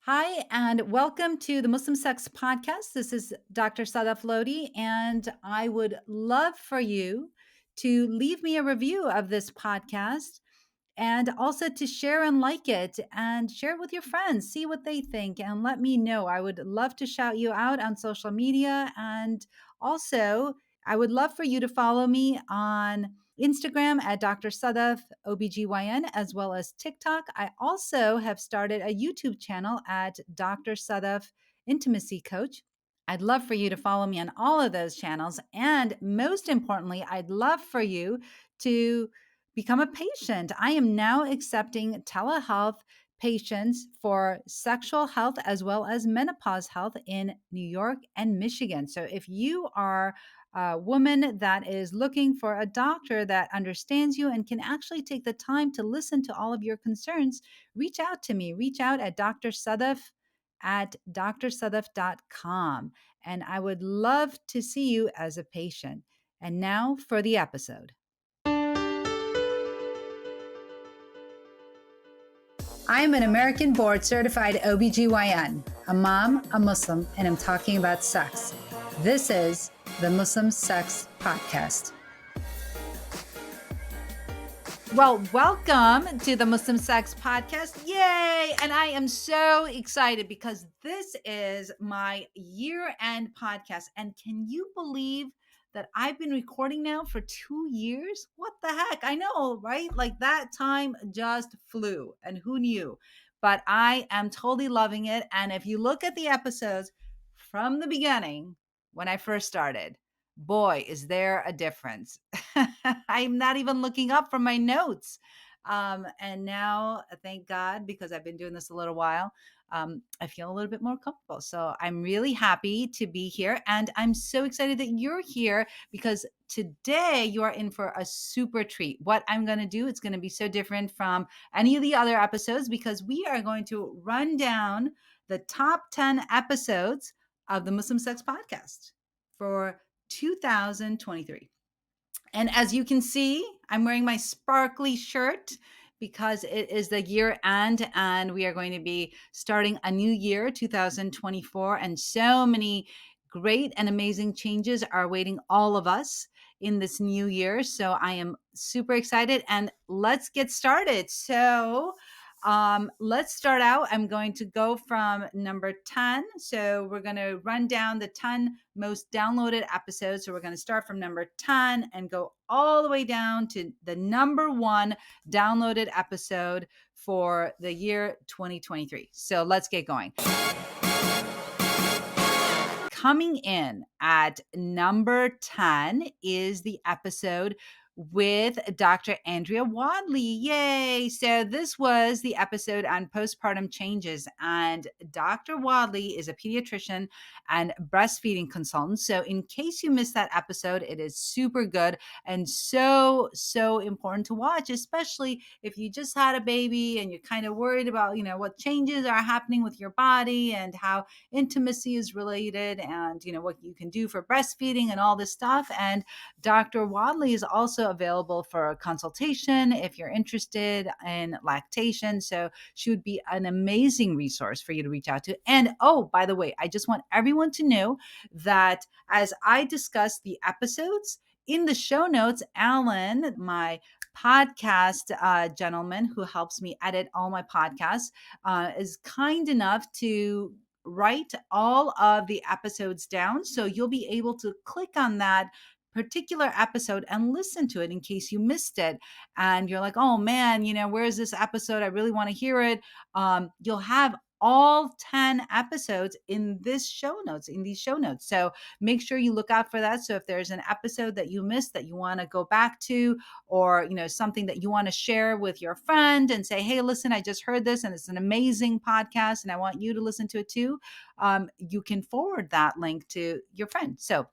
Hi, and welcome to the Muslim Sex Podcast. This is Dr. Sadaf Lodhi, and I would love for you to leave me a review of this podcast and also to share and like it and share it with your friends, see what they think, and let me know. I would love to shout you out on social media. And also, I would love for you to follow me on Instagram at Dr. Sadaf OBGYN, as well as TikTok. I also have started a YouTube channel at Dr. Sadaf Intimacy Coach. I'd love for you to follow me on all of those channels. And most importantly, I'd love for you to become a patient. I am now accepting telehealth patients for sexual health as well as menopause health in New York and Michigan. So if you are a woman that is looking for a doctor that understands you and can actually take the time to listen to all of your concerns, reach out to me. Reach out at Dr. Sadaf at drsadaf.com. And I would love to see you as a patient. And now for the episode. I'm an American board certified OBGYN, a mom, a Muslim, and I'm talking about sex. This is the Muslim Sex Podcast. Well, welcome to the Muslim Sex Podcast. Yay! And I am so excited because this is my year-end podcast. And can you believe that I've been recording now for 2 years? What the heck? I know, right? Like that time just flew, and who knew? But I am totally loving it. And if you look at the episodes from the beginning, when I first started, boy, is there a difference. I'm not even looking up from my notes. And now, thank God, because I've been doing this a little while, I feel a little bit more comfortable. So I'm really happy to be here. And I'm so excited that you're here because today you are in for a super treat. What I'm going to do, it's going to be so different from any of the other episodes because we are going to run down the top 10 episodes of the Muslim Sex Podcast for 2023. And as you can see, I'm wearing my sparkly shirt because it is the year end and we are going to be starting a new year, 2024. And so many great and amazing changes are awaiting all of us in this new year. So I am super excited and let's get started. So let's start out. I'm going to go from number 10. So we're going to run down the 10 most downloaded episodes. So we're going to start from number 10 and go all the way down to the number 1 downloaded episode for the year 2023. So let's get going. Coming in at number 10 is the episode with Dr. Andrea Wadley. Yay! So this was the episode on postpartum changes, and Dr. Wadley is a pediatrician and breastfeeding consultant. So in case you missed that episode, it is super good and so important to watch, especially if you just had a baby and you're kind of worried about, what changes are happening with your body and how intimacy is related and, what you can do for breastfeeding and all this stuff. And Dr. Wadley is also available for a consultation if you're interested in lactation. So she would be an amazing resource for you to reach out to. And oh, by the way, I just want everyone to know that as I discuss the episodes in the show notes, Alan, my podcast gentleman who helps me edit all my podcasts, is kind enough to write all of the episodes down. So you'll be able to click on that particular episode and listen to it in case you missed it. And you're like, oh man, where's this episode? I really want to hear it. You'll have all 10 episodes in these show notes. So make sure you look out for that. So if there's an episode that you missed that you want to go back to, or, something that you want to share with your friend and say, hey, listen, I just heard this and it's an amazing podcast and I want you to listen to it too. You can forward that link to your friend. So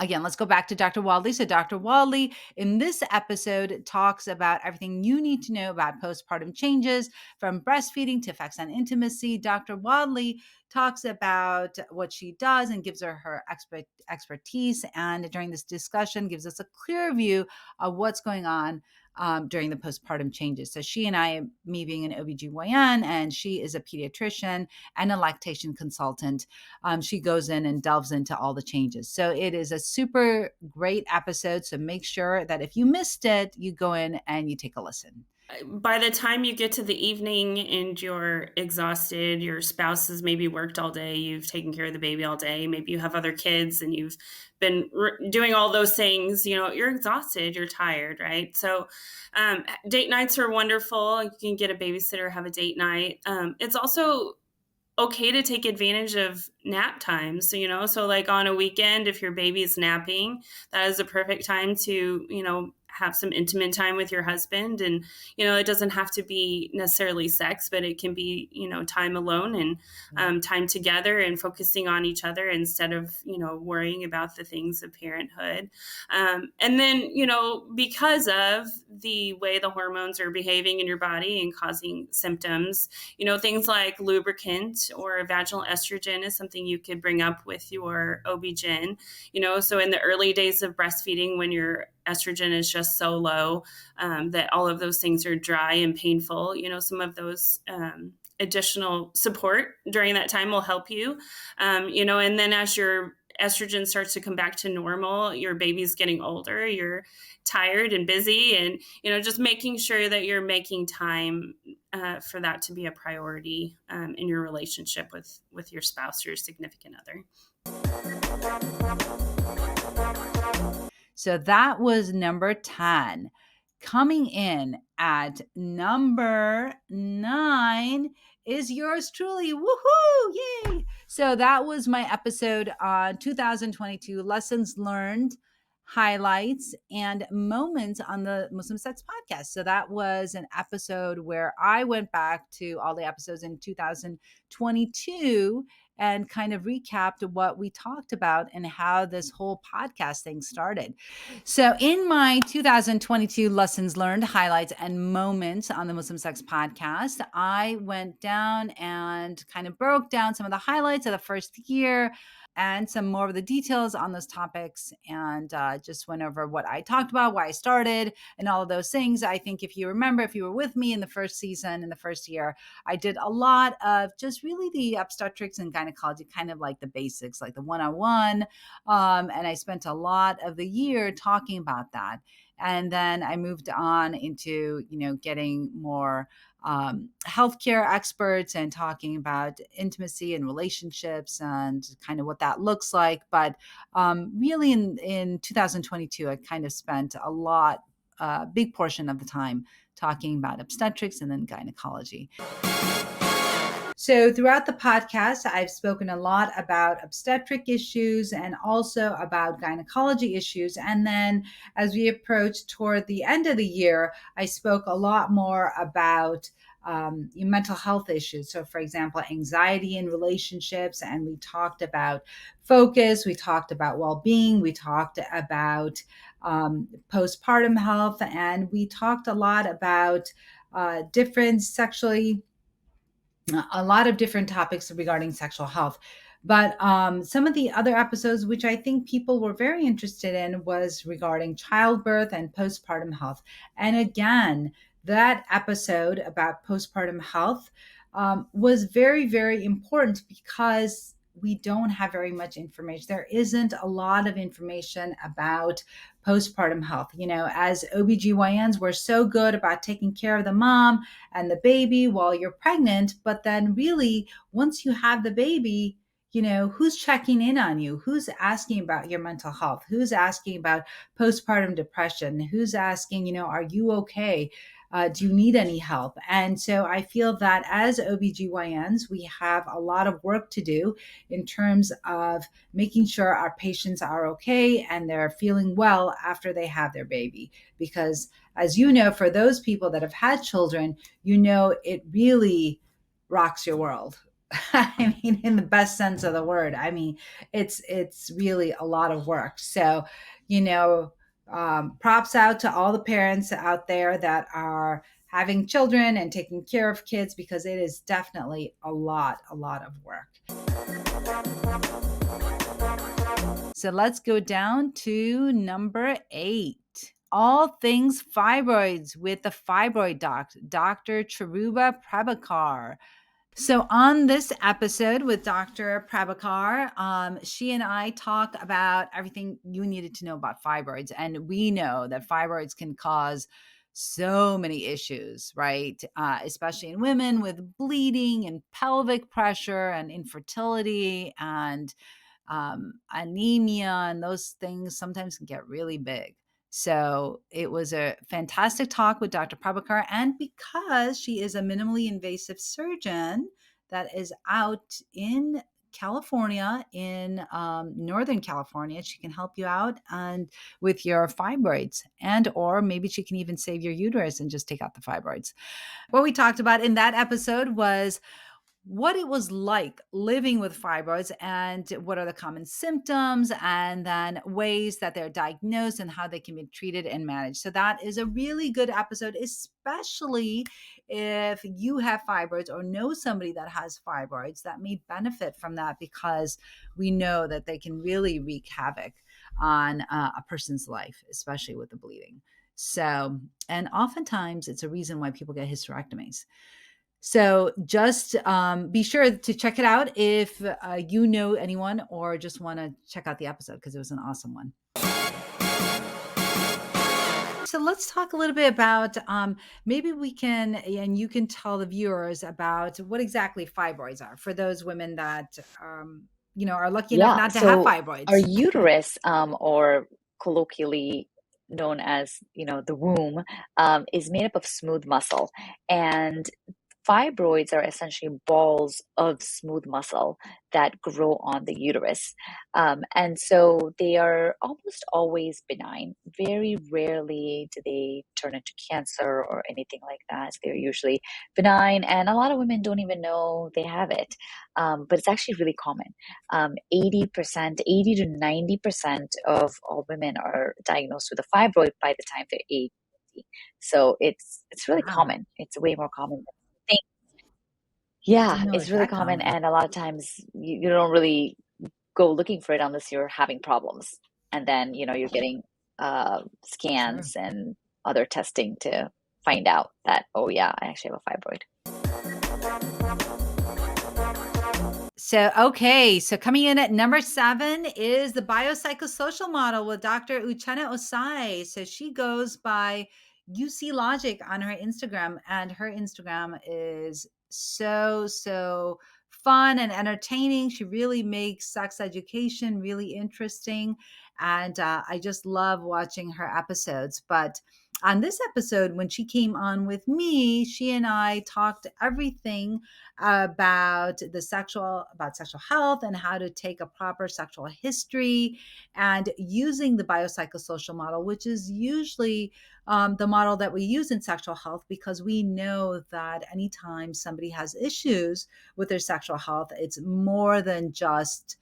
again, let's go back to Dr. Wadley. So Dr. Wadley in this episode talks about everything you need to know about postpartum changes from breastfeeding to effects on intimacy. Dr. Wadley talks about what she does and gives her expertise. And during this discussion, gives us a clear view of what's going on during the postpartum changes. So she and I, me being an OBGYN, and she is a pediatrician and a lactation consultant, she goes in and delves into all the changes. So it is a super great episode. So make sure that if you missed it, you go in and you take a listen. By the time you get to the evening and you're exhausted, your spouse has maybe worked all day, you've taken care of the baby all day, maybe you have other kids and you've been doing all those things, you're exhausted, you're tired, right? So date nights are wonderful. You can get a babysitter, have a date night. It's also okay to take advantage of nap times. So like on a weekend, if your baby's napping, that is a perfect time to, have some intimate time with your husband. And, it doesn't have to be necessarily sex, but it can be, time alone and time together and focusing on each other instead of, worrying about the things of parenthood. And then, because of the way the hormones are behaving in your body and causing symptoms, things like lubricant or vaginal estrogen is something you could bring up with your OB-GYN. So in the early days of breastfeeding, when your estrogen is just so low that all of those things are dry and painful, some of those additional support during that time will help you. And then as your estrogen starts to come back to normal, your baby's getting older, you're tired and busy, and just making sure that you're making time for that to be a priority in your relationship with your spouse or your significant other. So that was number 10. Coming in at number 9 is yours truly. Woohoo! Yay! So that was my episode on 2022 lessons learned, highlights, and moments on the Muslim Sex podcast. So that was an episode where I went back to all the episodes in 2022 and kind of recapped what we talked about and how this whole podcast thing started. So, in my 2022 lessons learned, highlights, and moments on the Muslim Sex podcast, I went down and kind of broke down some of the highlights of the first year and some more of the details on those topics, and just went over what I talked about, why I started, and all of those things. I think if you remember, if you were with me in the first season, in the first year, I did a lot of just really the obstetrics and gynecology, kind of like the basics, like the 101. And I spent a lot of the year talking about that. And then I moved on into, getting more healthcare experts and talking about intimacy and relationships and kind of what that looks like. But really in 2022, I kind of spent a lot, big portion of the time talking about obstetrics and then gynecology. So, throughout the podcast, I've spoken a lot about obstetric issues and also about gynecology issues. And then, as we approach toward the end of the year, I spoke a lot more about mental health issues. So, for example, anxiety in relationships, and we talked about focus, we talked about well being, we talked about postpartum health, and we talked a lot about different sexually a lot of different topics regarding sexual health. But some of the other episodes, which I think people were very interested in, was regarding childbirth and postpartum health. And again, that episode about postpartum health was very, very important because we don't have very much information. There isn't a lot of information about postpartum health. As OBGYNs, we're so good about taking care of the mom and the baby while you're pregnant. But then really, once you have the baby, who's checking in on you? Who's asking about your mental health? Who's asking about postpartum depression? Who's asking, are you okay? Do you need any help? And so I feel that as OBGYNs, we have a lot of work to do in terms of making sure our patients are okay and they're feeling well after they have their baby. Because as you know, for those people that have had children, it really rocks your world. I mean, in the best sense of the word. I mean, it's really a lot of work. So, props out to all the parents out there that are having children and taking care of kids, because it is definitely a lot of work. So let's go down to number 8. all things fibroids with the fibroid doc, Dr. Charuba Prabhakar. So, on this episode with Dr. Prabhakar, she and I talk about everything you needed to know about fibroids. And we know that fibroids can cause so many issues, right? Especially in women with bleeding and pelvic pressure and infertility and anemia, and those things sometimes can get really big. So it was a fantastic talk with Dr. Prabhakar. And because she is a minimally invasive surgeon that is out in California, in Northern California, she can help you out and with your fibroids, and or maybe she can even save your uterus and just take out the fibroids. What we talked about in that episode was what it was like living with fibroids and what are the common symptoms, and then ways that they're diagnosed and how they can be treated and managed. So that is a really good episode, especially if you have fibroids or know somebody that has fibroids that may benefit from that, because we know that they can really wreak havoc on a person's life, especially with the bleeding. So, and oftentimes it's a reason why people get hysterectomies. So just be sure to check it out if you know anyone or just want to check out the episode, because it was an awesome one. So let's talk a little bit about maybe we can, and you can tell the viewers about what exactly fibroids are for those women that, are lucky enough Yeah, not to have so our fibroids. uterus, or colloquially known as, the womb, is made up of smooth muscle. And fibroids are essentially balls of smooth muscle that grow on the uterus. And so they are almost always benign. Very rarely do they turn into cancer or anything like that. They're usually benign, and a lot of women don't even know they have it. But it's actually really common. 80%, 80 to 90% of all women are diagnosed with a fibroid by the time they're age 50. So it's really Wow. common. It's way more common than you think. I Yeah, didn't know it it's was really that common, common. and a lot of times you don't really go looking for it unless you're having problems, and then you're getting Sure. scans and other testing to find out that, oh yeah, I actually have a fibroid. So, okay. So, coming in at number 7 is the biopsychosocial model with Dr. Uchenna Osai. So, she goes by UC Logic on her Instagram, and her Instagram is so fun and entertaining. She really makes sex education really interesting. And I just love watching her episodes. But on this episode, when she came on with me, she and I talked everything about sexual health and how to take a proper sexual history, and using the biopsychosocial model, which is usually the model that we use in sexual health, because we know that anytime somebody has issues with their sexual health, it's more than just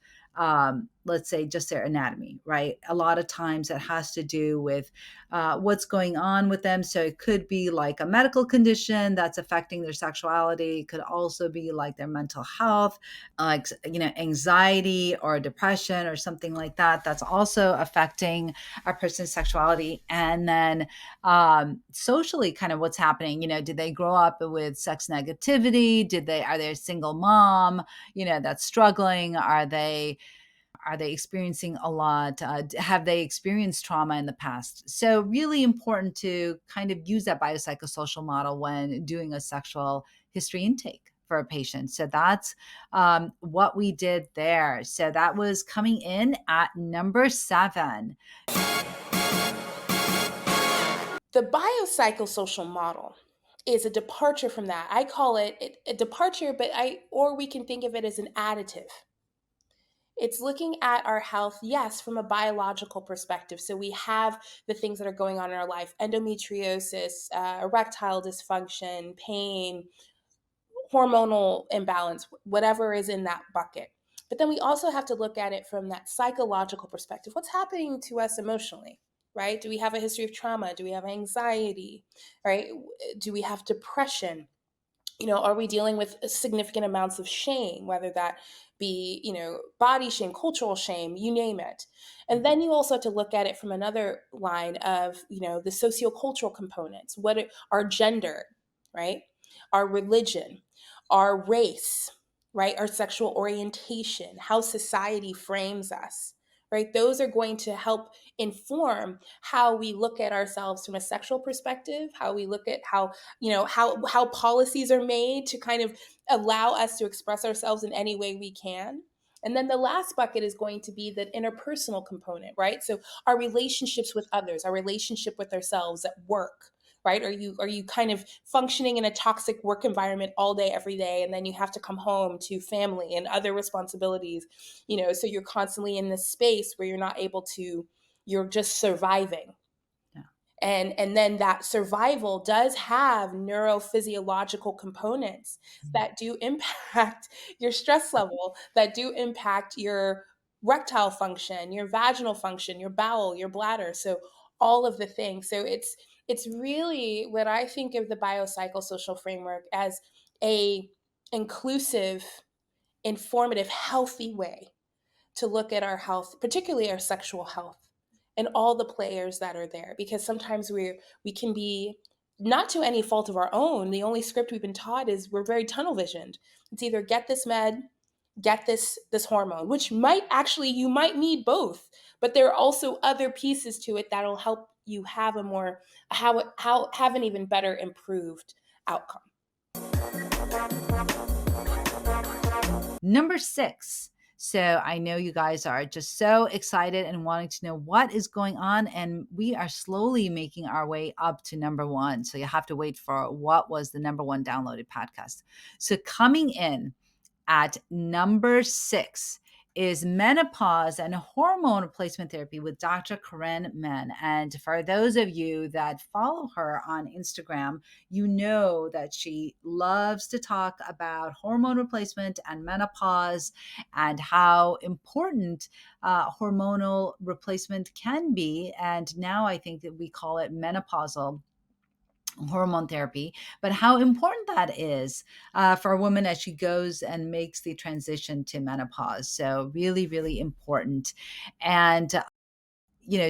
let's say just their anatomy, right? A lot of times it has to do with what's going on with them. So it could be like a medical condition that's affecting their sexuality. It could also be like their mental health, like anxiety or depression or something like that. That's also affecting a person's sexuality. And then socially, kind of what's happening. Did they grow up with sex negativity? Are they a single mom? That's struggling. Are they experiencing a lot? Have they experienced trauma in the past? So, really important to kind of use that biopsychosocial model when doing a sexual history intake for a patient. So, that's what we did there. So, that was coming in at number 7. The biopsychosocial model is a departure from that. I call it a departure, or we can think of it as an additive. It's looking at our health, yes, from a biological perspective. So we have the things that are going on in our life: endometriosis, erectile dysfunction, pain, hormonal imbalance, whatever is in that bucket. But then we also have to look at it from that psychological perspective. What's happening to us emotionally, right? Do we have a history of trauma? Do we have anxiety, right? Do we have depression? Are we dealing with significant amounts of shame, whether that be, body shame, cultural shame, you name it. And then you also have to look at it from another line of, the sociocultural components. Our gender, right? Our religion, our race, right? Our sexual orientation, how society frames us, right? Those are going to help inform how we look at ourselves from a sexual perspective, how we look at how policies are made to kind of allow us to express ourselves in any way we can. And then the last bucket is going to be the interpersonal component, right? So our relationships with others, our relationship with ourselves at work, right? Are you kind of functioning in a toxic work environment all day every day, and then you have to come home to family and other responsibilities, so you're constantly in this space where you're not able to, you're just surviving. And then that survival does have neurophysiological components that do impact your stress level, that do impact your erectile function, your vaginal function, your bowel, your bladder. So all of the things. So it's really what I think of the biopsychosocial framework as a inclusive, informative, healthy way to look at our health, particularly our sexual health, and all the players that are there. Because sometimes we can be, not to any fault of our own, the only script we've been taught is we're very tunnel visioned. It's either get this med, get this hormone, which might actually, you might need both, but there are also other pieces to it that'll help you have a more, how have an even better improved outcome. Number 6. So I know you guys are just so excited and wanting to know what is going on. And we are slowly making our way up to number 1. So you have to wait for what was the number 1 downloaded podcast. So coming in at number 6 is menopause and hormone replacement therapy with Dr. Corinne Men. And for those of you that follow her on Instagram, you know that she loves to talk about hormone replacement and menopause and how important hormonal replacement can be. And now I think that we call it menopausal hormone therapy, but how important that is for a woman as she goes and makes the transition to menopause. So really, really important. And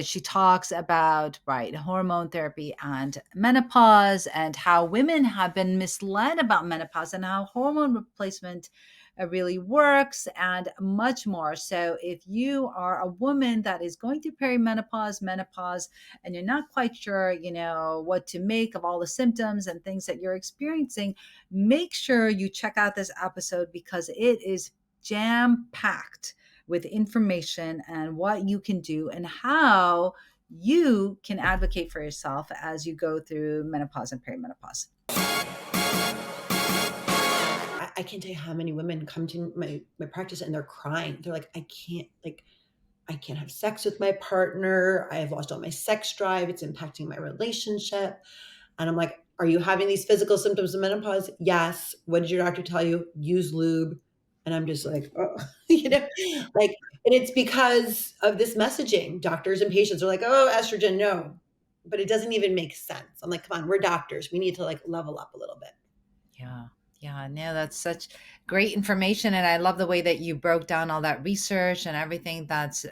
she talks about, right, hormone therapy and menopause and how women have been misled about menopause and how hormone replacement really works and much more. So if you are a woman that is going through perimenopause, menopause, and you're not quite sure, what to make of all the symptoms and things that you're experiencing, make sure you check out this episode because it is jam-packed with information and what you can do and how you can advocate for yourself as you go through menopause and perimenopause. I can't tell you how many women come to my practice and they're crying. They're like, I can't have sex with my partner. I have lost all my sex drive. It's impacting my relationship. And I'm like, are you having these physical symptoms of menopause? Yes. What did your doctor tell you? Use lube. And I'm just like, oh, and it's because of this messaging. Doctors and patients are like, oh, estrogen, no. But it doesn't even make sense. I'm like, come on, we're doctors. We need to level up a little bit. Yeah. Yeah, no, that's such great information. And I love the way that you broke down all that research and everything that's,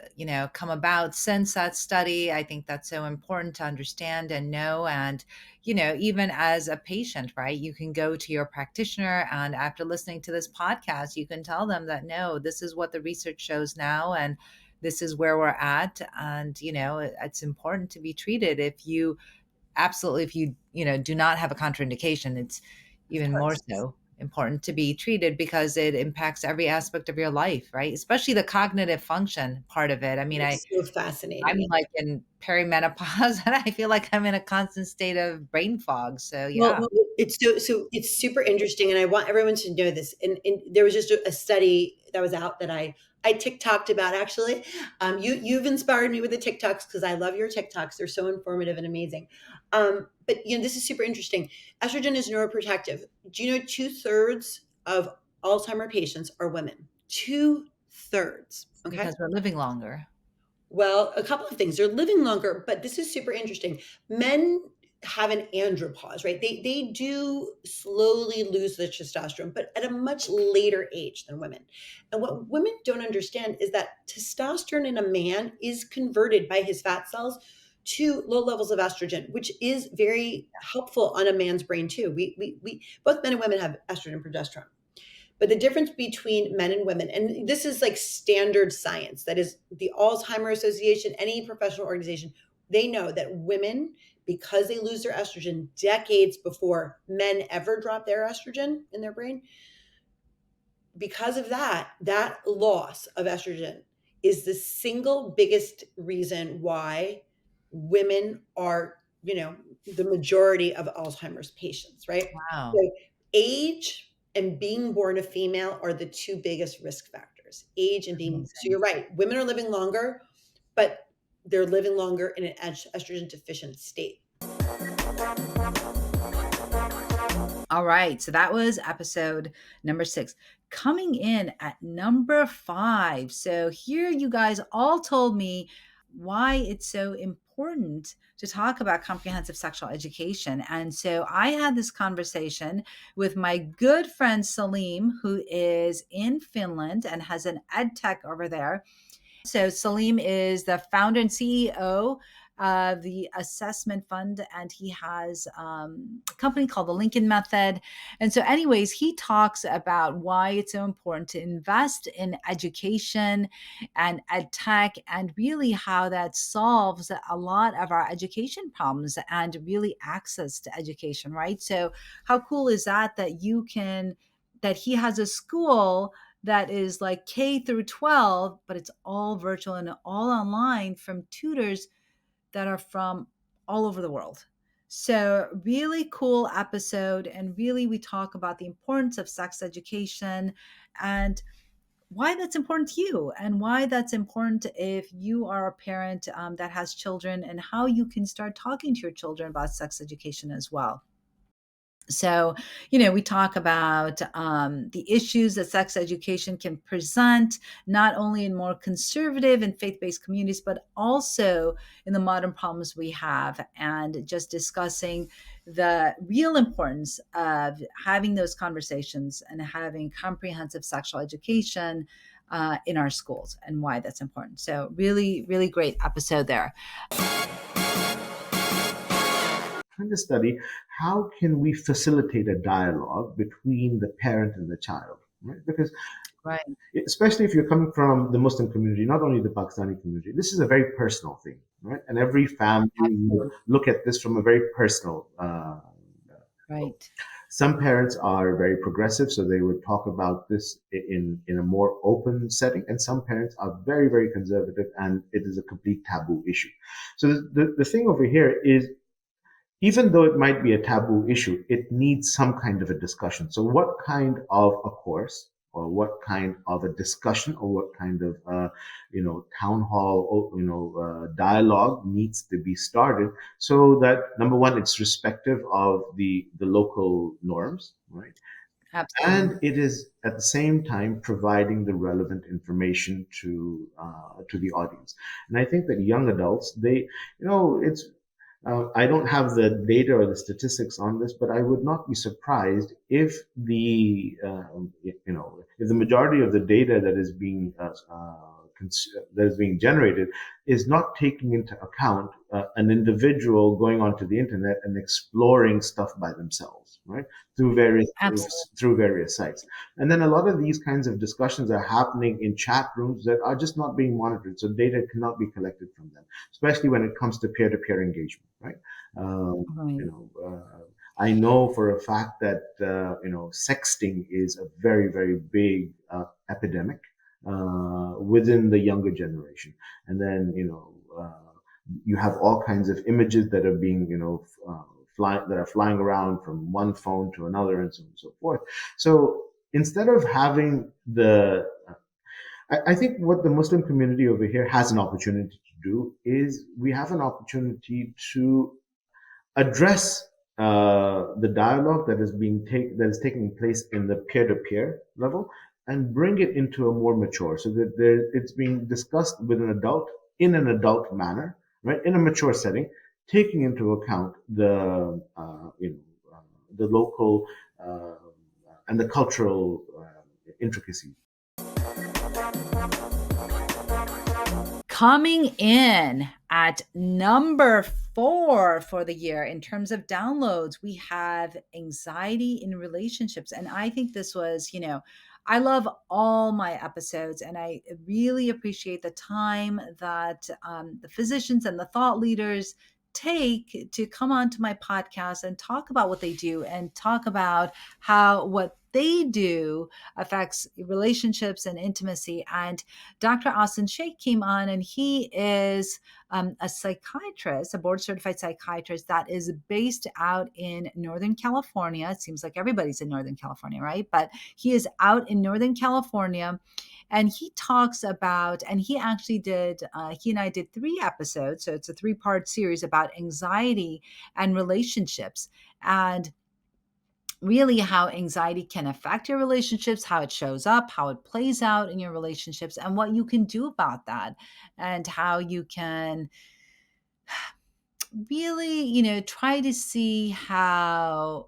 come about since that study. I think that's so important to understand and know. And, even as a patient, right, you can go to your practitioner and after listening to this podcast, you can tell them that, no, this is what the research shows now. And this is where we're at. And, it's important to be treated if you do not have a contraindication. It's even more so important to be treated because it impacts every aspect of your life, right? Especially the cognitive function part of it. I mean, It's so fascinating. I'm like in perimenopause and I feel like I'm in a constant state of brain fog. So yeah. Well, it's so it's super interesting, and I want everyone to know this. And there was just a study that was out that I TikToked about actually. You've inspired me with the TikToks because I love your TikToks. They're so informative and amazing. But this is super interesting. Estrogen is neuroprotective. Do you know 2/3 of Alzheimer patients are women? 2/3. Okay. Because we're living longer. Well, a couple of things. They're living longer, but this is super interesting. Men have an andropause, right? They do slowly lose the testosterone, but at a much later age than women. And what women don't understand is that testosterone in a man is converted by his fat cells to low levels of estrogen, which is very helpful on a man's brain too. We both men and women have estrogen and progesterone. But the difference between men and women, and this is like standard science, that is the Alzheimer's Association, any professional organization, they know that women, because they lose their estrogen decades before men ever drop their estrogen in their brain, because of that, that loss of estrogen is the single biggest reason why women are, the majority of Alzheimer's patients, right? Wow. So age and being born a female are the two biggest risk factors. Age and being, so Amazing. you're right, women are living longer, but they're living longer in an estrogen deficient state. All right. So that was episode number 6. Coming in at number 5. So here you guys all told me why it's so important to talk about comprehensive sexual education. And so I had this conversation with my good friend Salim, who is in Finland and has an ed tech over there. So Salim is the founder and CEO of the Assessment Fund, and he has a company called the Lincoln Method. And so, anyways, he talks about why it's so important to invest in education and ed tech, and really how that solves a lot of our education problems and really access to education, right? So, how cool is that that he has a school that is like K through 12, but it's all virtual and all online from tutors that are from all over the world. So, really cool episode. And really, we talk about the importance of sex education and why that's important to you and why that's important if you are a parent that has children, and how you can start talking to your children about sex education as well. So, we talk about the issues that sex education can present, not only in more conservative and faith based communities, but also in the modern problems we have, and just discussing the real importance of having those conversations and having comprehensive sexual education in our schools and why that's important. So, really, really great episode there. Trying to study how can we facilitate a dialogue between the parent and the child, right? Because Right. especially if you're coming from the Muslim community, not only the Pakistani community, this is a very personal thing, right? And every family will look at this from a very personal. Right. Some parents are very progressive, so they would talk about this in a more open setting, and some parents are very, very conservative, and it is a complete taboo issue. So the thing over here is, even though it might be a taboo issue, it needs some kind of a discussion. So what kind of a course, or what kind of a discussion, or what kind of, town hall, dialogue needs to be started, so that, number one, it's respective of the local norms, right? Absolutely. And it is at the same time providing the relevant information to the audience. And I think that young adults, it's I don't have the data or the statistics on this, but I would not be surprised if if the majority of the data that is being generated is not taking into account an individual going onto the internet and exploring stuff by themselves, right? Through various Absolutely. through various sites. And then a lot of these kinds of discussions are happening in chat rooms that are just not being monitored, so data cannot be collected from them, especially when it comes to peer-to-peer engagement, right? Right. I know for a fact that sexting is a very, very big epidemic within the younger generation, and then you have all kinds of images that are being that are flying around from one phone to another, and so on and so forth. So instead of having I think what the Muslim community over here has an opportunity to do is, we have an opportunity to address the dialogue that is taking place in the peer-to-peer level, and bring it into a more mature, so that it's being discussed with an adult in an adult manner, right, in a mature setting, taking into account the local uh, and the cultural intricacies. Coming in at number 4 for the year in terms of downloads, we have anxiety in relationships. And I think this was, I love all my episodes, and I really appreciate the time that the physicians and the thought leaders take to come onto my podcast and talk about what they do and talk about how what they do affects relationships and intimacy. And Dr. Austin Sheikh came on, and he is a psychiatrist, a board certified psychiatrist that is based out in Northern California. It seems like everybody's in Northern California, right? But he is out in Northern California. And he talks about, and he actually did, he and I did 3 episodes. So it's a 3-part series about anxiety and relationships. And really how anxiety can affect your relationships, how it shows up, how it plays out in your relationships, and what you can do about that, and how you can really, try to see how,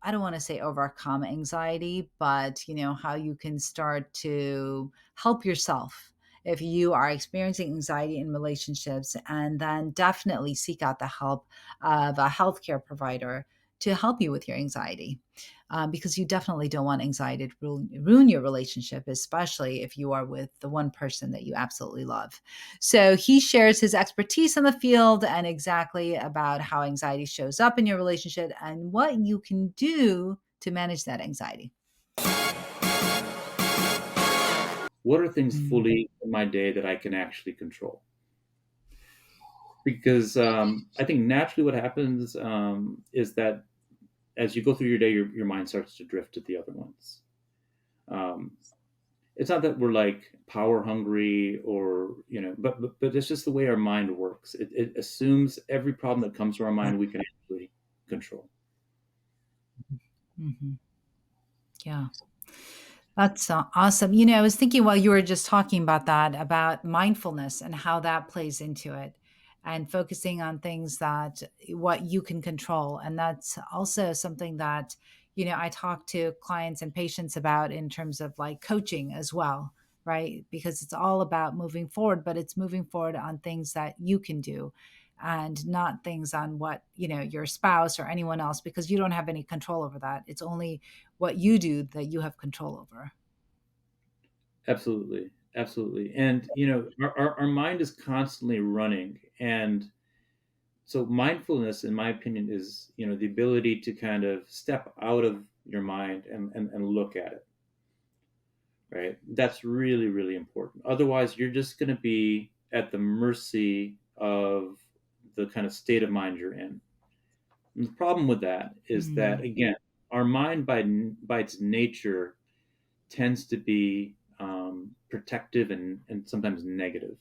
I don't want to say overcome anxiety, but how you can start to help yourself if you are experiencing anxiety in relationships, and then definitely seek out the help of a healthcare provider to help you with your anxiety. Because you definitely don't want anxiety to ruin your relationship, especially if you are with the one person that you absolutely love. So he shares his expertise in the field and exactly about how anxiety shows up in your relationship and what you can do to manage that anxiety. What are things fully in my day that I can actually control? Because I think naturally what happens is that as you go through your day, your mind starts to drift to the other ones. Um, it's not that we're like power hungry or, but it's just the way our mind works. It assumes every problem that comes to our mind we can actually control. Mm-hmm. Yeah. That's awesome. I was thinking while you were just talking about that, about mindfulness and how that plays into it, and focusing on things that what you can control. And that's also something that, I talk to clients and patients about in terms of like coaching as well, right? Because it's all about moving forward, but it's moving forward on things that you can do and not things on what, your spouse or anyone else, because you don't have any control over that. It's only what you do that you have control over. Absolutely. Absolutely. And, our mind is constantly running. And so mindfulness, in my opinion, is, the ability to kind of step out of your mind and look at it. Right. That's really, really important. Otherwise, you're just going to be at the mercy of the kind of state of mind you're in. And the problem with that is that, again, our mind by its nature tends to be protective and sometimes negative.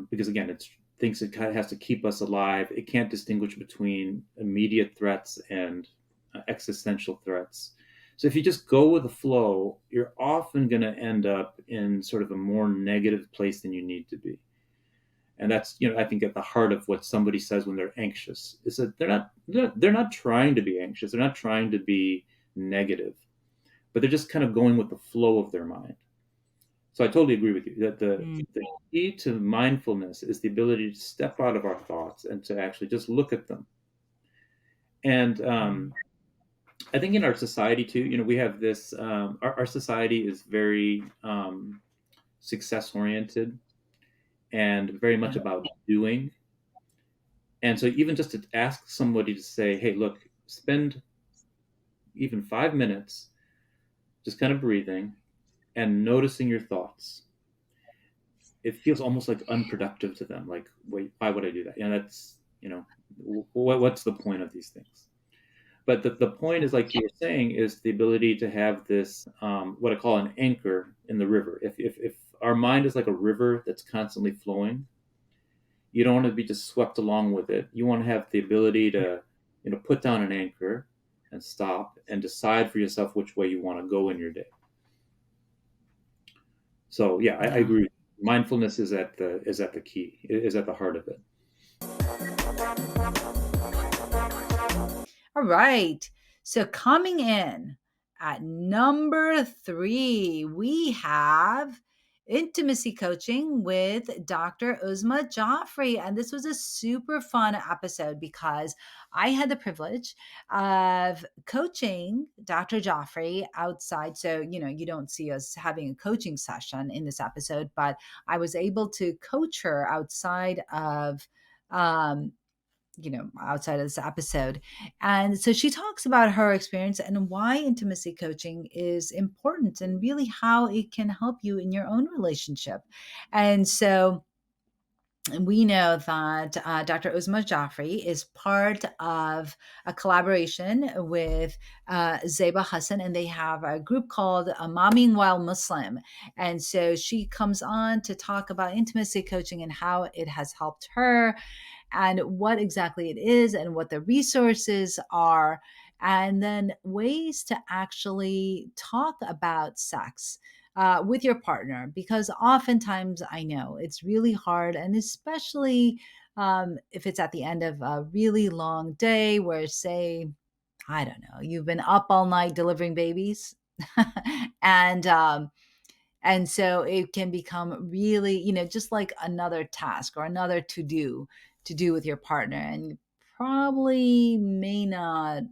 Because again, it thinks it kind of has to keep us alive. It can't distinguish between immediate threats and existential threats. So if you just go with the flow, you're often going to end up in sort of a more negative place than you need to be. And that's, I think at the heart of what somebody says when they're anxious is that they're not trying to be anxious. They're not trying to be negative, but they're just kind of going with the flow of their mind. So I totally agree with you that the key to mindfulness is the ability to step out of our thoughts and to actually just look at them. And I think in our society too, we have this, our society is very success oriented and very much about doing. And so even just to ask somebody to say, hey, look, spend even 5 minutes just kind of breathing and noticing your thoughts. It feels almost like unproductive to them. Like, wait, why would I do that? That's, what's the point of these things? But the point is, like you were saying, is the ability to have this, what I call an anchor in the river. If our mind is like a river that's constantly flowing, you don't want to be just swept along with it. You want to have the ability to, put down an anchor and stop and decide for yourself which way you want to go in your day. So yeah, I agree. Mindfulness is at the key, is at the heart of it. All right. So coming in at number 3, we have intimacy coaching with Dr. Uzma Joffrey. And this was a super fun episode because I had the privilege of coaching Dr. Joffrey outside. So, you don't see us having a coaching session in this episode, but I was able to coach her outside of outside of this episode. And so she talks about her experience and why intimacy coaching is important and really how it can help you in your own relationship. And so we know that Dr. Uzma Jaffrey is part of a collaboration with Zeba Hassan, and they have a group called Momming While Muslim. And so she comes on to talk about intimacy coaching and how it has helped her and what exactly it is and what the resources are, and then ways to actually talk about sex with your partner, because oftentimes I know it's really hard, and especially if it's at the end of a really long day where, say, I don't know, you've been up all night delivering babies. and and so it can become really, just like another task or another to do with your partner. And you probably may not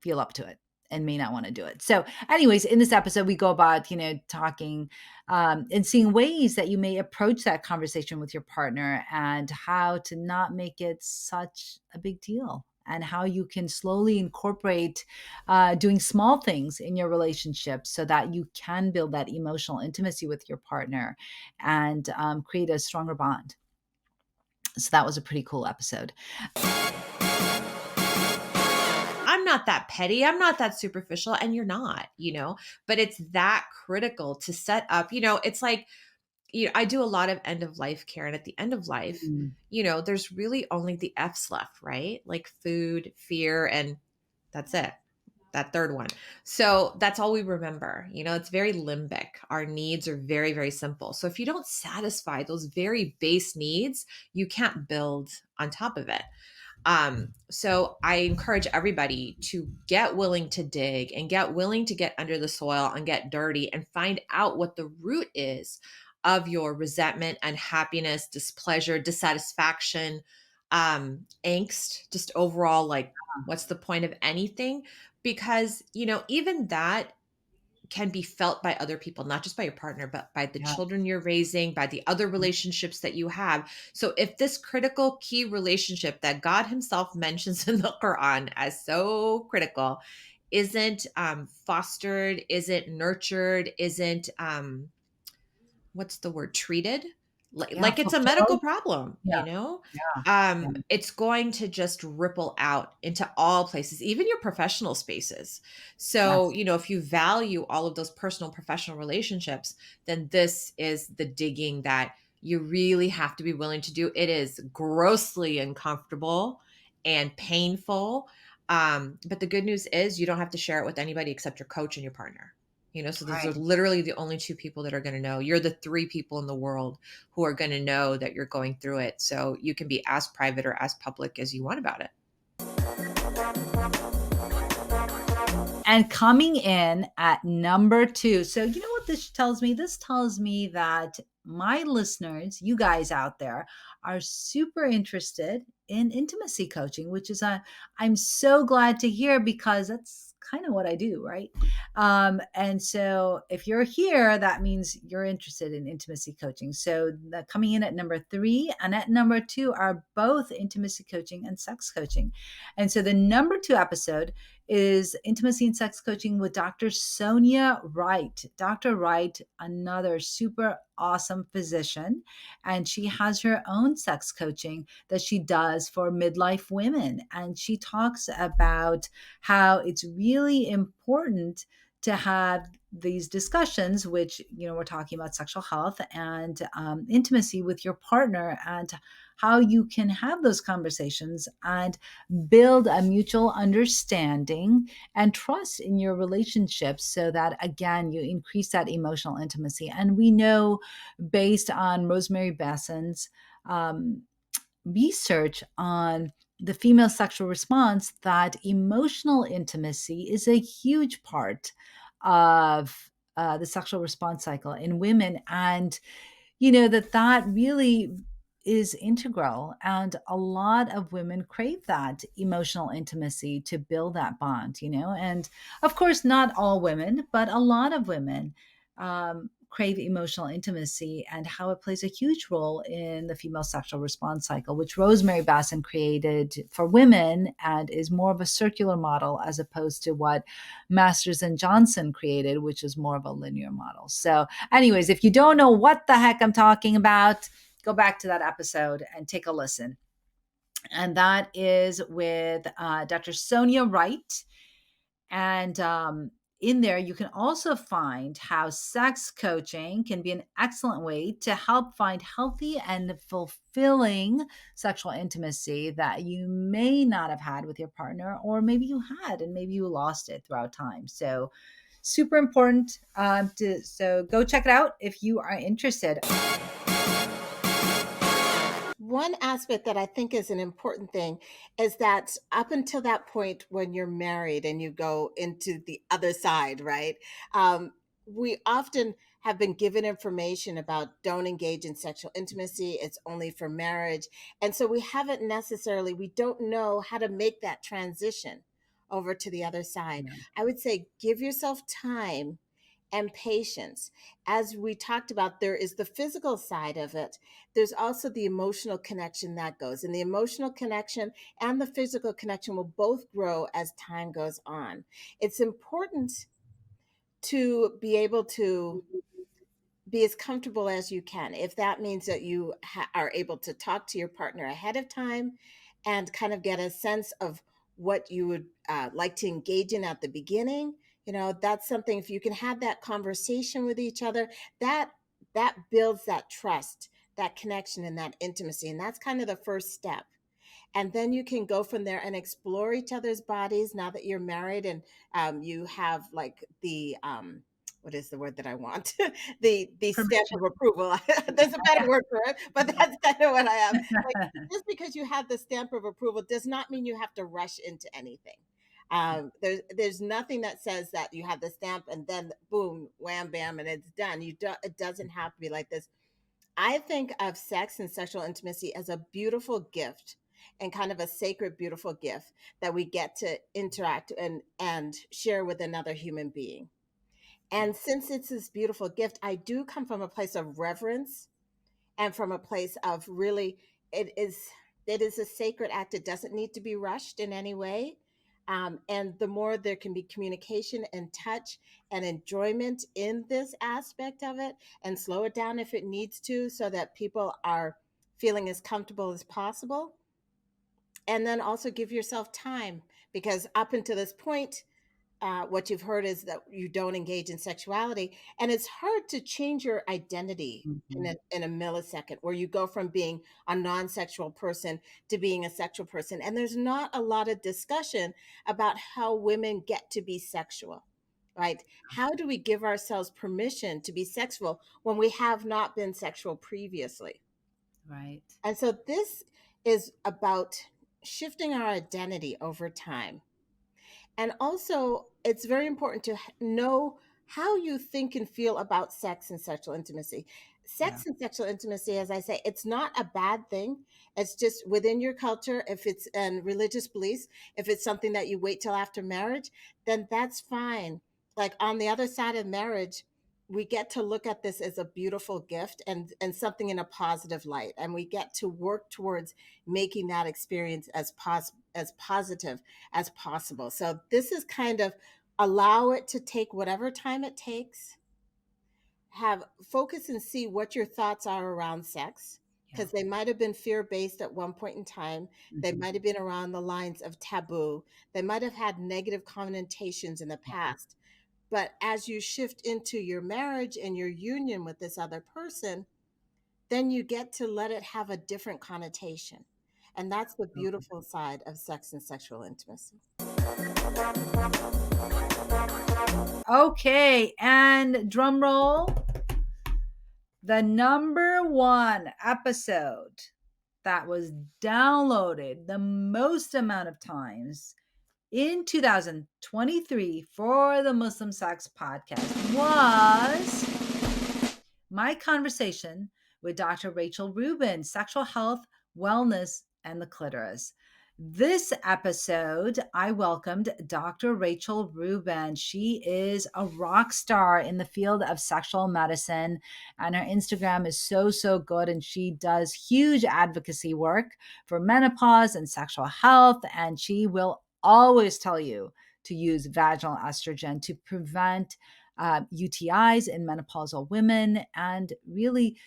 feel up to it and may not want to do it. So, anyways, in this episode, we go about, talking and seeing ways that you may approach that conversation with your partner and how to not make it such a big deal, and how you can slowly incorporate doing small things in your relationship so that you can build that emotional intimacy with your partner and create a stronger bond. So that was a pretty cool episode. I'm not that petty. I'm not that superficial. And you're not, but it's that critical to set up, it's like, I do a lot of end of life care. And at the end of life, there's really only the F's left, right? Like food, fear, and that's it. That third one. So that's all we remember. It's very limbic. Our needs are very, very simple. So if you don't satisfy those very base needs, you can't build on top of it. So I encourage everybody to get willing to dig and get willing to get under the soil and get dirty and find out what the root is of your resentment, unhappiness, displeasure, dissatisfaction, angst, just overall, like, what's the point of anything? Because, even that can be felt by other people, not just by your partner, but by the children you're raising, by the other relationships that you have. So if this critical key relationship that God himself mentions in the Quran as so critical isn't fostered, isn't nurtured, isn't what's the word, treated like it's a medical problem, it's going to just ripple out into all places, even your professional spaces. So, if you value all of those personal professional relationships, then this is the digging that you really have to be willing to do. It is grossly uncomfortable and painful. But the good news is you don't have to share it with anybody except your coach and your partner. So those are literally the only two people that are going to know. You're the 3 people in the world who are going to know that you're going through it. So you can be as private or as public as you want about it. And coming in at number 2. So you know what this tells me? This tells me that my listeners, you guys out there, are super interested in intimacy coaching, which is I'm so glad to hear, because that's kind of what I do, right? And so if you're here, that means you're interested in intimacy coaching. So coming in at number 3 and at number 2 are both intimacy coaching and sex coaching. And so the number 2 episode is Intimacy and Sex Coaching with Dr. Sonia Wright. Dr. Wright, another super awesome physician, and she has her own sex coaching that she does for midlife women. And she talks about how it's really important to have these discussions, which, we're talking about sexual health and intimacy with your partner, and how you can have those conversations and build a mutual understanding and trust in your relationships, so that, again, you increase that emotional intimacy. And we know, based on Rosemary Besson's research on the female sexual response that emotional intimacy is a huge part of the sexual response cycle in women. And, that really is integral. And a lot of women crave that emotional intimacy to build that bond, And of course, not all women, but a lot of women crave emotional intimacy, and how it plays a huge role in the female sexual response cycle, which Rosemary Basson created for women and is more of a circular model as opposed to what Masters and Johnson created, which is more of a linear model. So, anyways, if you don't know what the heck I'm talking about, go back to that episode and take a listen. And that is with Dr. Sonia Wright. And in there, you can also find how sex coaching can be an excellent way to help find healthy and fulfilling sexual intimacy that you may not have had with your partner, or maybe you had and maybe you lost it throughout time. So, super important. So go check it out if you are interested. One aspect that I think is an important thing is that up until that point when you're married and you go into the other side, right? We often have been given information about don't engage in sexual intimacy, it's only for marriage. And so we don't know how to make that transition over to the other side. Yeah. I would say give yourself time and patience. As we talked about, there is the physical side of it. There's also the emotional connection that goes. And the emotional connection and the physical connection will both grow as time goes on. It's important to be able to be as comfortable as you can. If that means that you are able to talk to your partner ahead of time and kind of get a sense of what you would like to engage in at the beginning, that's something. If you can have that conversation with each other, that builds that trust, that connection, and that intimacy, and that's kind of the first step. And then you can go from there and explore each other's bodies now that you're married, and you have like the what is the word that I want? The stamp of approval. There's a better word for it, but that's kind of what I have. Like, just because you have the stamp of approval does not mean you have to rush into anything. There's nothing that says that you have the stamp and then boom, wham, bam, and it's done. It doesn't have to be like this. I think of sex and sexual intimacy as a beautiful gift, and kind of a sacred, beautiful gift that we get to interact and share with another human being. And since it's this beautiful gift, I do come from a place of reverence and from a place of really, it is a sacred act. It doesn't need to be rushed in any way. And the more there can be communication and touch and enjoyment in this aspect of it, and slow it down if it needs to, so that people are feeling as comfortable as possible. And then also give yourself time, because up until this point, what you've heard is that you don't engage in sexuality, and it's hard to change your identity in a millisecond, where you go from being a non-sexual person to being a sexual person. And there's not a lot of discussion about how women get to be sexual, right? How do we give ourselves permission to be sexual when we have not been sexual previously? Right. And so this is about shifting our identity over time. And also, it's very important to know how you think and feel about sex and sexual intimacy. Sex and sexual intimacy, as I say, it's not a bad thing. It's just within your culture. If it's religious beliefs, if it's something that you wait till after marriage, then that's fine. Like on the other side of marriage, we get to look at this as a beautiful gift and something in a positive light, and we get to work towards making that experience as positive as possible. So this is kind of allow it to take whatever time it takes. Have focus and see what your thoughts are around sex, because they might have been fear-based at one point in time. They might have been around the lines of taboo. They might have had negative connotations in the past. But as you shift into your marriage and your union with this other person, then you get to let it have a different connotation. And that's the beautiful side of sex and sexual intimacy. Okay, and drum roll. The number one episode that was downloaded the most amount of times in 2023 for the Muslim Sex Podcast was my conversation with Dr. Rachel Rubin, sexual health, wellness, and the clitoris. This episode, I welcomed Dr. Rachel Rubin. She is a rock star in the field of sexual medicine, and her Instagram is so good. And she does huge advocacy work for menopause and sexual health. And she will always tell you to use vaginal estrogen to prevent UTIs in menopausal women, and really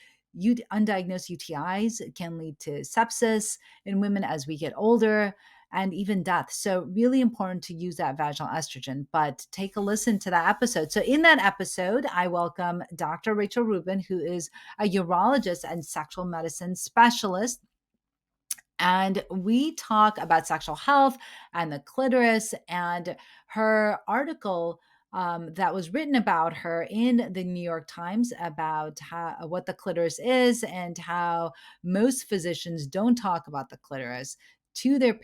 undiagnosed UTIs can lead to sepsis in women as we get older and even death. So really important to use that vaginal estrogen. But take a listen to that episode. So in that episode, I welcome Dr. Rachel Rubin, who is a urologist and sexual medicine specialist. And we talk about sexual health and the clitoris, and her article that was written about her in the New York Times about what the clitoris is and how most physicians don't talk about the clitoris to their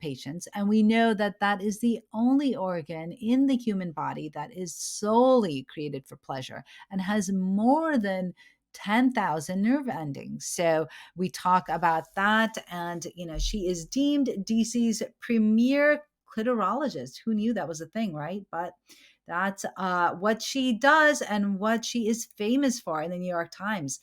patients. And we know that that is the only organ in the human body that is solely created for pleasure and has more than 10,000 nerve endings. So we talk about that. And, she is deemed DC's premier clitorologist. Who knew that was a thing, right? But that's what she does and what she is famous for in the New York Times.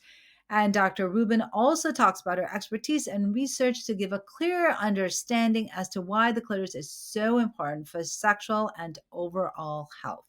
And Dr. Rubin also talks about her expertise and research to give a clearer understanding as to why the clitoris is so important for sexual and overall health.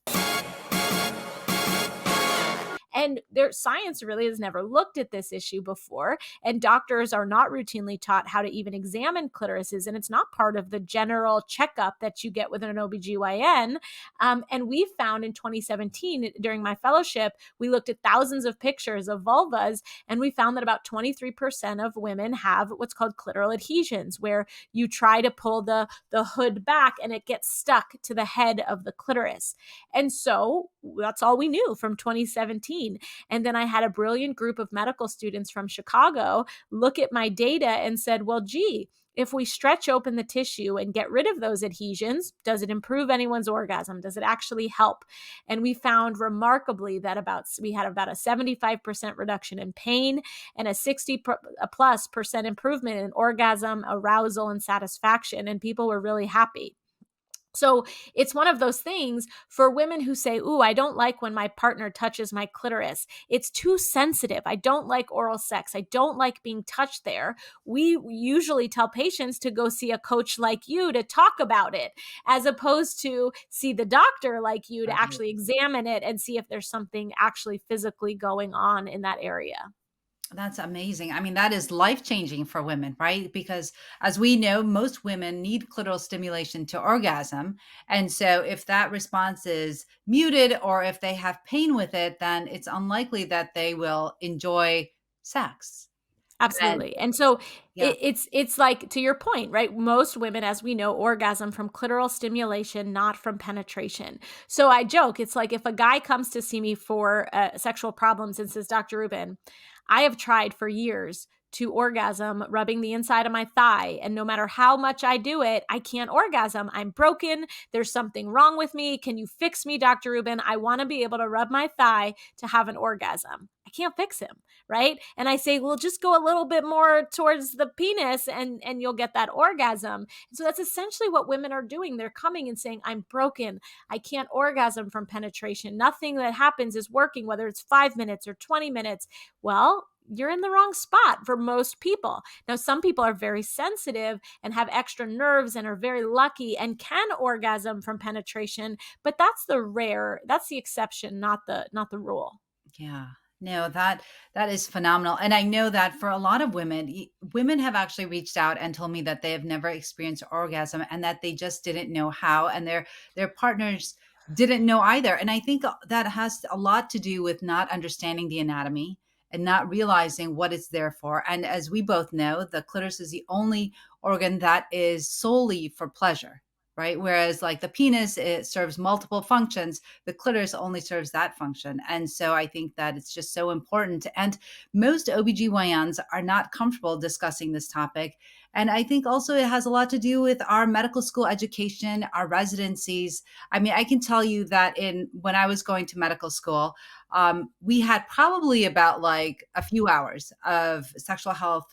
And their science really has never looked at this issue before. And doctors are not routinely taught how to even examine clitorises. And it's not part of the general checkup that you get with an OBGYN. And we found in 2017, during my fellowship, we looked at thousands of pictures of vulvas. And we found that about 23% of women have what's called clitoral adhesions, where you try to pull the hood back and it gets stuck to the head of the clitoris. And so that's all we knew from 2017. And then I had a brilliant group of medical students from Chicago look at my data and said, well, gee, if we stretch open the tissue and get rid of those adhesions, does it improve anyone's orgasm? Does it actually help? And we found remarkably that we had about a 75% reduction in pain and a 60+% improvement in orgasm, arousal, and satisfaction. And people were really happy. So it's one of those things for women who say, ooh, I don't like when my partner touches my clitoris. It's too sensitive. I don't like oral sex. I don't like being touched there. We usually tell patients to go see a coach like you to talk about it, as opposed to see the doctor like you to actually examine it and see if there's something actually physically going on in that area. That's amazing. I mean, that is life-changing for women, right? Because as we know, most women need clitoral stimulation to orgasm. And so if that response is muted or if they have pain with it, then it's unlikely that they will enjoy sex. Absolutely. And so Yeah. it's like, to your point, right? Most women, as we know, orgasm from clitoral stimulation, not from penetration. So I joke, it's like if a guy comes to see me for sexual problems and says, Dr. Rubin, I have tried for years to orgasm rubbing the inside of my thigh. And no matter how much I do it, I can't orgasm. I'm broken. There's something wrong with me. Can you fix me, Dr. Rubin? I want to be able to rub my thigh to have an orgasm. I can't fix him, right? And I say, well, just go a little bit more towards the penis and you'll get that orgasm. And so that's essentially what women are doing. They're coming and saying, I'm broken. I can't orgasm from penetration. Nothing that happens is working, whether it's 5 minutes or 20 minutes. Well, you're in the wrong spot for most people. Now, some people are very sensitive and have extra nerves and are very lucky and can orgasm from penetration, but that's the exception, not the rule. Yeah. No, that is phenomenal. And I know that for a lot of women have actually reached out and told me that they have never experienced orgasm and that they just didn't know how, and their partners didn't know either. And I think that has a lot to do with not understanding the anatomy and not realizing what it's there for. And as we both know, the clitoris is the only organ that is solely for pleasure. right? Whereas like the penis, it serves multiple functions. The clitoris only serves that function. And so I think that it's just so important. And most OBGYNs are not comfortable discussing this topic. And I think also it has a lot to do with our medical school education, our residencies. I mean, I can tell you that when I was going to medical school, we had probably about like a few hours of sexual health,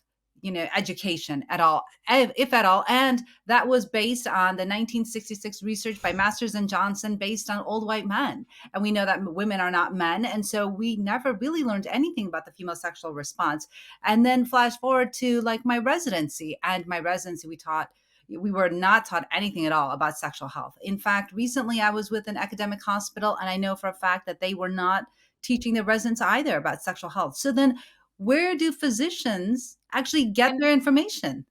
education at all, if at all. And that was based on the 1966 research by Masters and Johnson based on old white men. And we know that women are not men. And so we never really learned anything about the female sexual response. And then flash forward to like my residency. And my residency, we were not taught anything at all about sexual health. In fact, recently I was with an academic hospital, and I know for a fact that they were not teaching the residents either about sexual health. So then where do physicians actually get their information?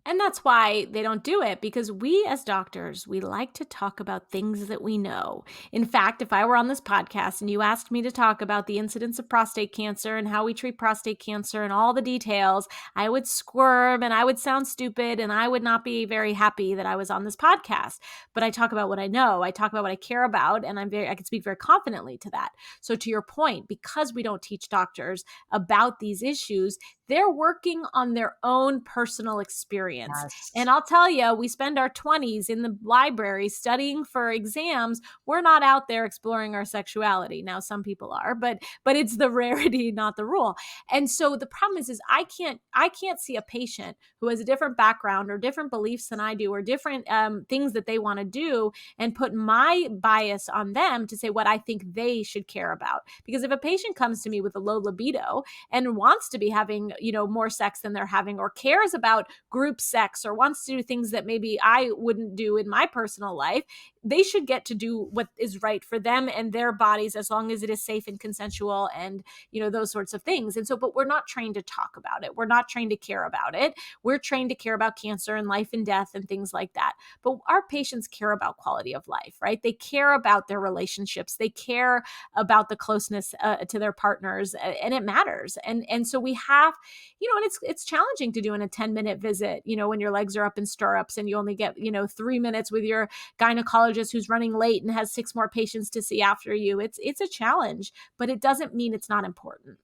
And that's why they don't do it, because we as doctors, we like to talk about things that we know. In fact, if I were on this podcast and you asked me to talk about the incidence of prostate cancer and how we treat prostate cancer and all the details, I would squirm and I would sound stupid and I would not be very happy that I was on this podcast. But I talk about what I know. I talk about what I care about, and I can speak very confidently to that. So to your point, because we don't teach doctors about these issues, they're working on their own personal experience. Yes. And I'll tell you, we spend our 20s in the library studying for exams. We're not out there exploring our sexuality. Now, some people are, but it's the rarity, not the rule. And so the problem is I can't see a patient who has a different background or different beliefs than I do, or different things that they want to do, and put my bias on them to say what I think they should care about. Because if a patient comes to me with a low libido and wants to be having, more sex than they're having, or cares about group sex, or wants to do things that maybe I wouldn't do in my personal life, they should get to do what is right for them and their bodies, as long as it is safe and consensual and, those sorts of things. And so, but we're not trained to talk about it. We're not trained to care about it. We're trained to care about cancer and life and death and things like that. But our patients care about quality of life, right? They care about their relationships. They care about the closeness to their partners, and it matters. And so we have, and it's challenging to do in a 10-minute visit, when your legs are up in stirrups and you only get, 3 minutes with your gynecologist who's running late and has 6 more patients to see after you. It's a challenge, but it doesn't mean it's not important.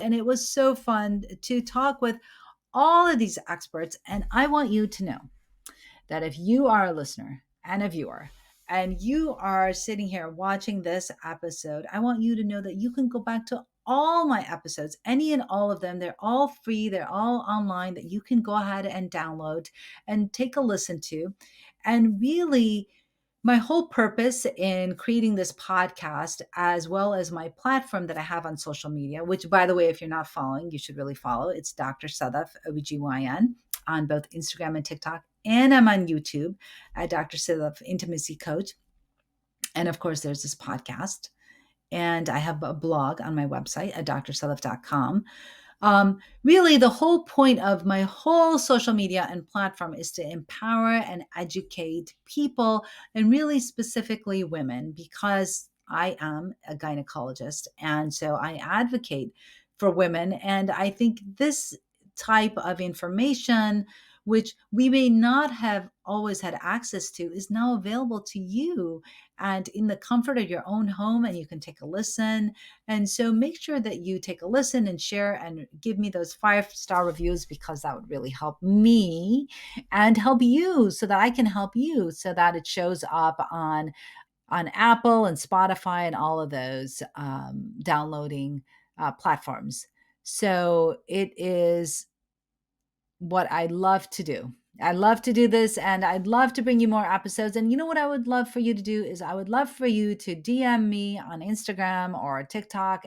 And it was so fun to talk with all of these experts. And I want you to know that if you are a listener and a viewer, and you are sitting here watching this episode, I want you to know that you can go back to all my episodes, any and all of them. They're all free. They're all online, that you can go ahead and download and take a listen to. And really, my whole purpose in creating this podcast, as well as my platform that I have on social media, which, by the way, if you're not following, you should really follow. It's Dr. Sadaf, OBGYN, on both Instagram and TikTok. And I'm on YouTube at Dr. Sadaf Intimacy Coach. And of course, there's this podcast. And I have a blog on my website at drsadaf.com. Really, the whole point of my whole social media and platform is to empower and educate people, and really specifically women, because I am a gynecologist. And so I advocate for women. And I think this type of information, which we may not have always had access to, is now available to you and in the comfort of your own home, and you can take a listen. And so make sure that you take a listen and share and give me those 5-star reviews, because that would really help me and help you, so that I can help you, so that it shows up on Apple and Spotify and all of those downloading platforms. So it is what I love to do. I love to do this, and I'd love to bring you more episodes. And you know what I would love for you to do is, I would love for you to DM me on Instagram or TikTok,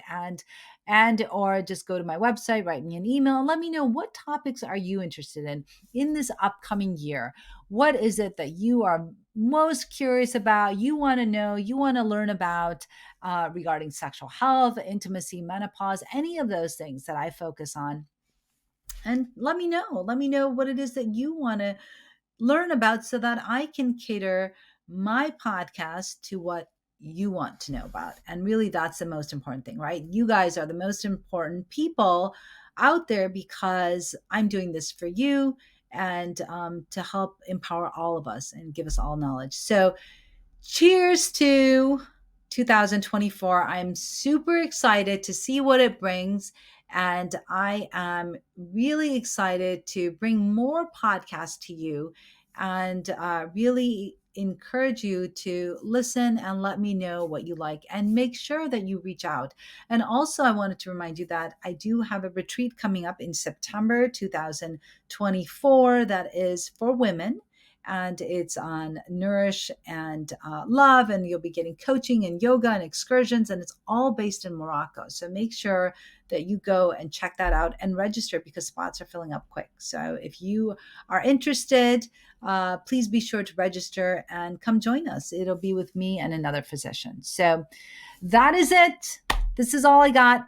or just go to my website, write me an email, and let me know, what topics are you interested in this upcoming year? What is it that you are most curious about, you want to know, you want to learn about regarding sexual health, intimacy, menopause, any of those things that I focus on? And let me know what it is that you want to learn about, so that I can cater my podcast to what you want to know about. And really, that's the most important thing, right? You guys are the most important people out there, because I'm doing this for you. and to help empower all of us and give us all knowledge. So cheers to 2024. I'm super excited to see what it brings. And I am really excited to bring more podcasts to you and really encourage you to listen and let me know what you like and make sure that you reach out. And also, I wanted to remind you that I do have a retreat coming up in September 2024 that is for women. And it's on nourish and love, and you'll be getting coaching and yoga and excursions, and it's all based in Morocco. So make sure that you go and check that out and register because spots are filling up quick. So if you are interested, please be sure to register and come join us. It'll be with me and another physician. So that is it. This is all I got.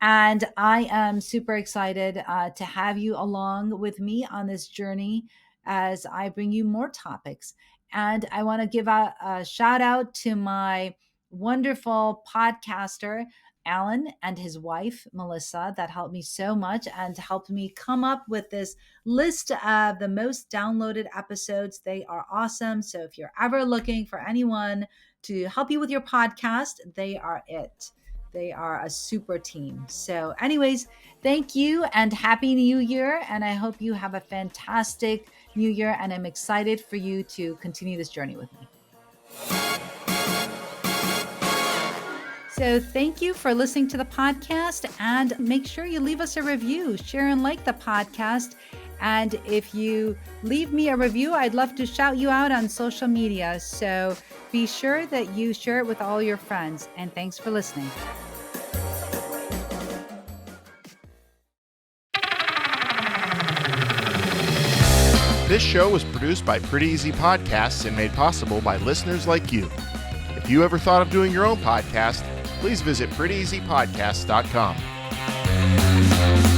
And I am super excited to have you along with me on this journey as I bring you more topics. And I want to give a shout out to my wonderful podcaster, Alan, and his wife, Melissa, that helped me so much and helped me come up with this list of the most downloaded episodes. They are awesome. So if you're ever looking for anyone to help you with your podcast, they are it. They are a super team. So anyways, thank you and Happy New Year. And I hope you have a fantastic New Year. And I'm excited for you to continue this journey with me. So thank you for listening to the podcast, and make sure you leave us a review, share and like the podcast. And if you leave me a review, I'd love to shout you out on social media. So be sure that you share it with all your friends. And thanks for listening. This show was produced by Pretty Easy Podcasts and made possible by listeners like you. If you ever thought of doing your own podcast, please visit prettyeasypodcast.com.